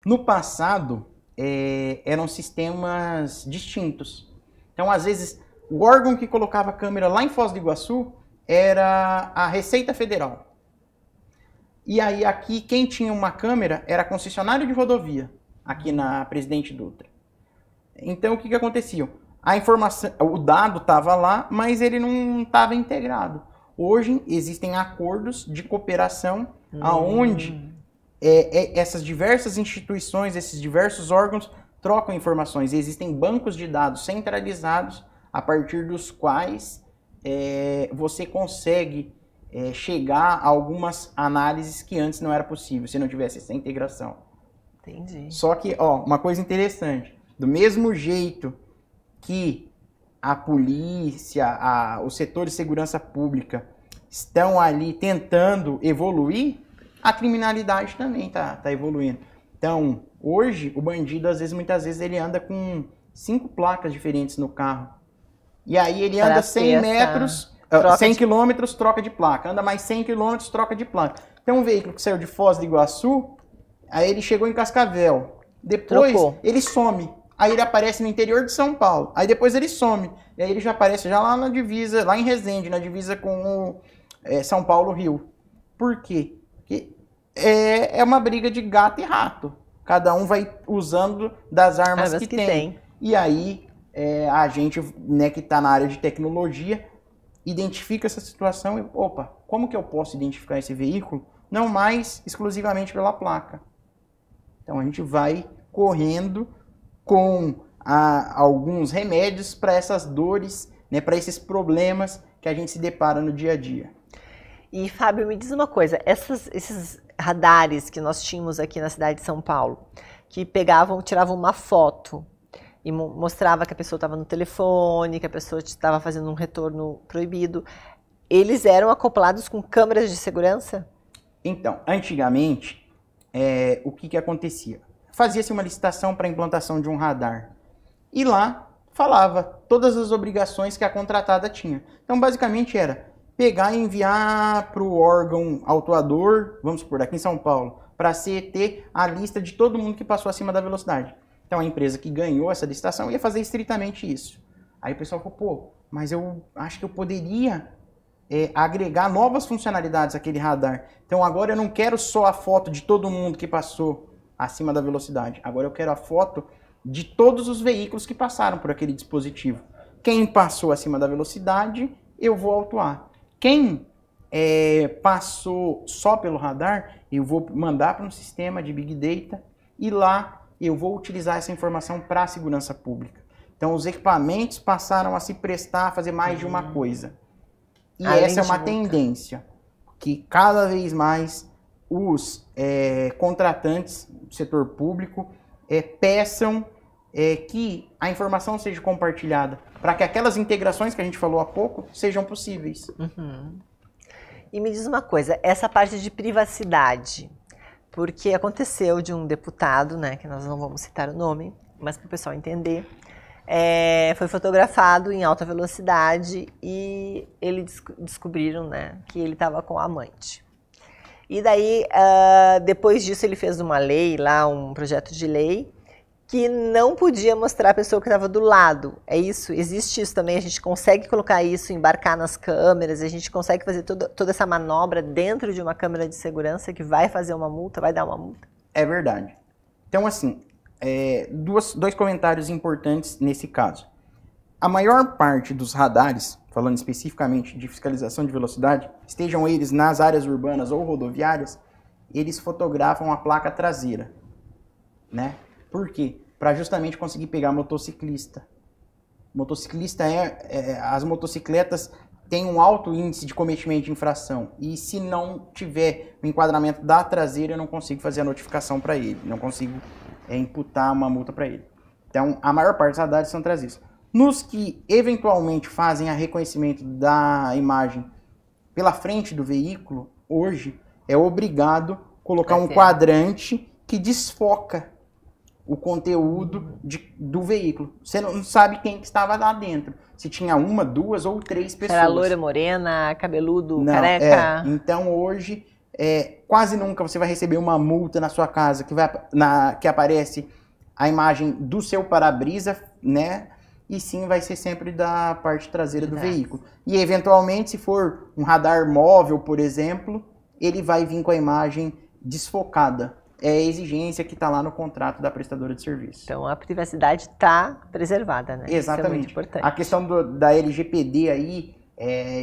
No passado, eram sistemas distintos. Então, às vezes, o órgão que colocava a câmera lá em Foz do Iguaçu era a Receita Federal. E aí, aqui, quem tinha uma câmera era a concessionária de rodovia, aqui na Presidente Dutra. Então, o que acontecia? A informação, o dado estava lá, mas ele não estava integrado. Hoje, existem acordos de cooperação aonde essas diversas instituições, esses diversos órgãos trocam informações. Existem bancos de dados centralizados a partir dos quais você consegue chegar a algumas análises que antes não era possível, se não tivesse essa integração. Entendi. Só que, uma coisa interessante, do mesmo jeito que a polícia, o setor de segurança pública estão ali tentando evoluir, a criminalidade também tá evoluindo. Então, hoje, o bandido, muitas vezes, ele anda com 5 placas diferentes no carro. E aí ele anda 100 metros, 100 quilômetros, troca de placa. Anda mais 100 quilômetros, troca de placa. Tem um veículo que saiu de Foz do Iguaçu, aí ele chegou em Cascavel. Depois, ele some. Aí ele aparece no interior de São Paulo. Aí depois ele some. E aí ele já aparece já lá na divisa, lá em Resende, na divisa com São Paulo-Rio. Por quê? Porque é uma briga de gato e rato. Cada um vai usando das armas que tem. E aí a gente, né, que está na área de tecnologia, identifica essa situação e, opa, como que eu posso identificar esse veículo? Não mais exclusivamente pela placa. Então a gente vai correndo com alguns remédios para essas dores, né, para esses problemas que a gente se depara no dia a dia. E, Fábio, me diz uma coisa, esses radares que nós tínhamos aqui na cidade de São Paulo, que tiravam uma foto e mostrava que a pessoa estava no telefone, que a pessoa estava fazendo um retorno proibido, eles eram acoplados com câmeras de segurança? Então, antigamente, o que acontecia? Fazia-se uma licitação para a implantação de um radar. E lá falava todas as obrigações que a contratada tinha. Então, basicamente, era pegar e enviar para o órgão autuador, vamos supor, aqui em São Paulo, para ter a lista de todo mundo que passou acima da velocidade. Então, a empresa que ganhou essa licitação ia fazer estritamente isso. Aí o pessoal falou, pô, mas eu acho que eu poderia agregar novas funcionalidades àquele radar. Então, agora eu não quero só a foto de todo mundo que passou acima da velocidade. Agora eu quero a foto de todos os veículos que passaram por aquele dispositivo. Quem passou acima da velocidade, eu vou autuar. Quem passou só pelo radar, eu vou mandar para um sistema de Big Data e lá eu vou utilizar essa informação para a segurança pública. Então, os equipamentos passaram a se prestar a fazer mais de uma coisa. E essa é uma tendência que cada vez mais os contratantes do setor público peçam que a informação seja compartilhada para que aquelas integrações que a gente falou há pouco sejam possíveis. Uhum. E me diz uma coisa, essa parte de privacidade, porque aconteceu de um deputado, né, que nós não vamos citar o nome, mas para o pessoal entender, foi fotografado em alta velocidade e eles descobriram, né, que ele estava com a amante. E daí, depois disso, ele fez uma lei lá, um projeto de lei, que não podia mostrar a pessoa que estava do lado. É isso? Existe isso também? A gente consegue colocar isso, embarcar nas câmeras, a gente consegue fazer toda essa manobra dentro de uma câmera de segurança que vai fazer uma multa, vai dar uma multa? É verdade. Então, assim, dois comentários importantes nesse caso. A maior parte dos radares, falando especificamente de fiscalização de velocidade, estejam eles nas áreas urbanas ou rodoviárias, eles fotografam a placa traseira, né? Por quê? Para justamente conseguir pegar motociclista. As motocicletas têm um alto índice de cometimento de infração. E se não tiver o enquadramento da traseira, eu não consigo fazer a notificação para ele. Não consigo imputar uma multa para ele. Então, a maior parte dos radares são traseiros. Nos que eventualmente fazem a reconhecimento da imagem pela frente do veículo, hoje é obrigado colocar um quadrante que desfoca o conteúdo do veículo. Você não sabe quem que estava lá dentro. Se tinha uma, duas ou três pessoas. Era loira, morena, cabeludo, careca. Então hoje Quase nunca você vai receber uma multa na sua casa que aparece a imagem do seu para-brisa, né? E sim vai ser sempre da parte traseira do veículo. E eventualmente, se for um radar móvel, por exemplo, ele vai vir com a imagem desfocada. É a exigência que está lá no contrato da prestadora de serviço. Então a privacidade está preservada, né? Exatamente. Isso é muito importante. A questão da LGPD aí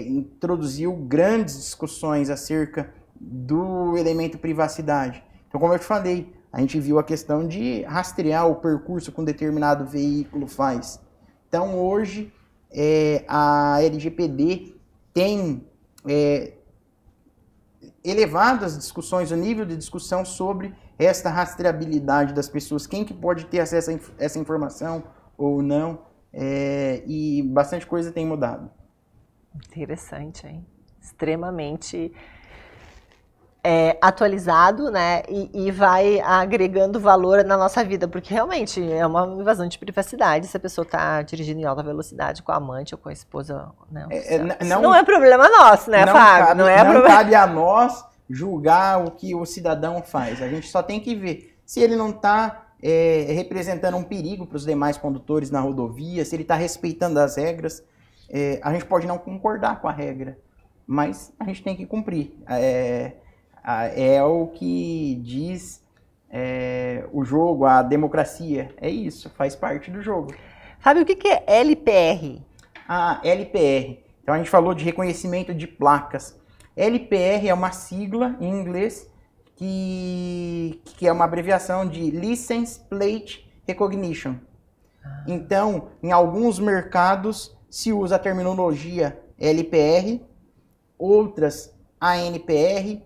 introduziu grandes discussões acerca do elemento privacidade. Então, como eu te falei, a gente viu a questão de rastrear o percurso que um determinado veículo faz. Então, hoje, a LGPD tem elevado as discussões, o nível de discussão sobre esta rastreabilidade das pessoas, quem que pode ter acesso a essa informação ou não, e bastante coisa tem mudado. Interessante, hein? Extremamente atualizado, né? E vai agregando valor na nossa vida, porque realmente é uma invasão de privacidade se a pessoa está dirigindo em alta velocidade com a amante ou com a esposa. Né? Não é problema nosso, né, Fábio? Não cabe a nós julgar o que o cidadão faz. A gente só tem que ver se ele não está representando um perigo para os demais condutores na rodovia, se ele está respeitando as regras. A gente pode não concordar com a regra, mas a gente tem que cumprir. É o que diz o jogo, a democracia. É isso, faz parte do jogo. Fábio, o que é LPR? A LPR. Então a gente falou de reconhecimento de placas. LPR é uma sigla em inglês que é uma abreviação de License Plate Recognition. Então, em alguns mercados se usa a terminologia LPR, outras ANPR,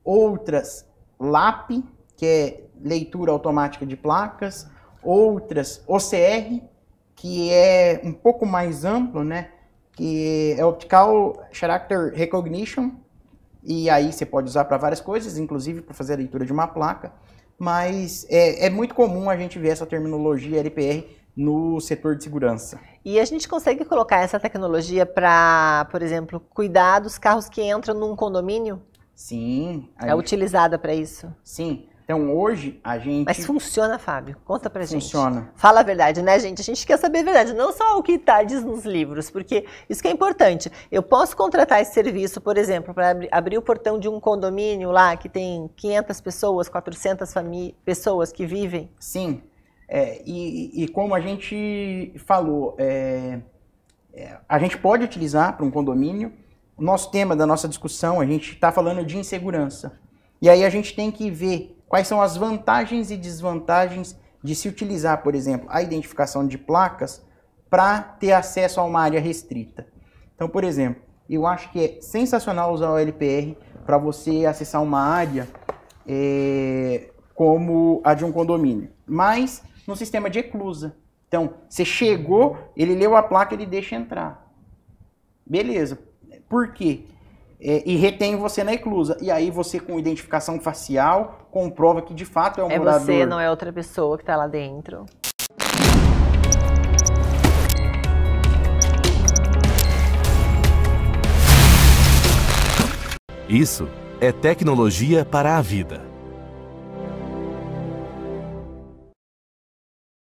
outras LAP, que é leitura automática de placas, outras OCR, que é um pouco mais amplo, né? Que é Optical Character Recognition, e aí você pode usar para várias coisas, inclusive para fazer a leitura de uma placa, mas é muito comum a gente ver essa terminologia LPR no setor de segurança. E a gente consegue colocar essa tecnologia para, por exemplo, cuidar dos carros que entram num condomínio? Sim. Utilizada para isso? Sim. Então, hoje, a gente... Mas funciona, Fábio? Conta pra gente. Funciona. Fala a verdade, né, gente? A gente quer saber a verdade, não só o que diz nos livros, porque isso que é importante. Eu posso contratar esse serviço, por exemplo, para abrir o portão de um condomínio lá que tem 500 pessoas, 400 pessoas que vivem? Sim. E como a gente falou, a gente pode utilizar para um condomínio. O nosso tema da nossa discussão, a gente está falando de insegurança. E aí a gente tem que ver quais são as vantagens e desvantagens de se utilizar, por exemplo, a identificação de placas para ter acesso a uma área restrita. Então, por exemplo, eu acho que é sensacional usar o LPR para você acessar uma área como a de um condomínio, mas no sistema de eclusa. Então, você chegou, ele leu a placa, ele deixa entrar. Beleza. Por quê? E retém você na eclusa. E aí você, com identificação facial, comprova que de fato é um morador. É você, não é outra pessoa que está lá dentro. Isso é tecnologia para a vida.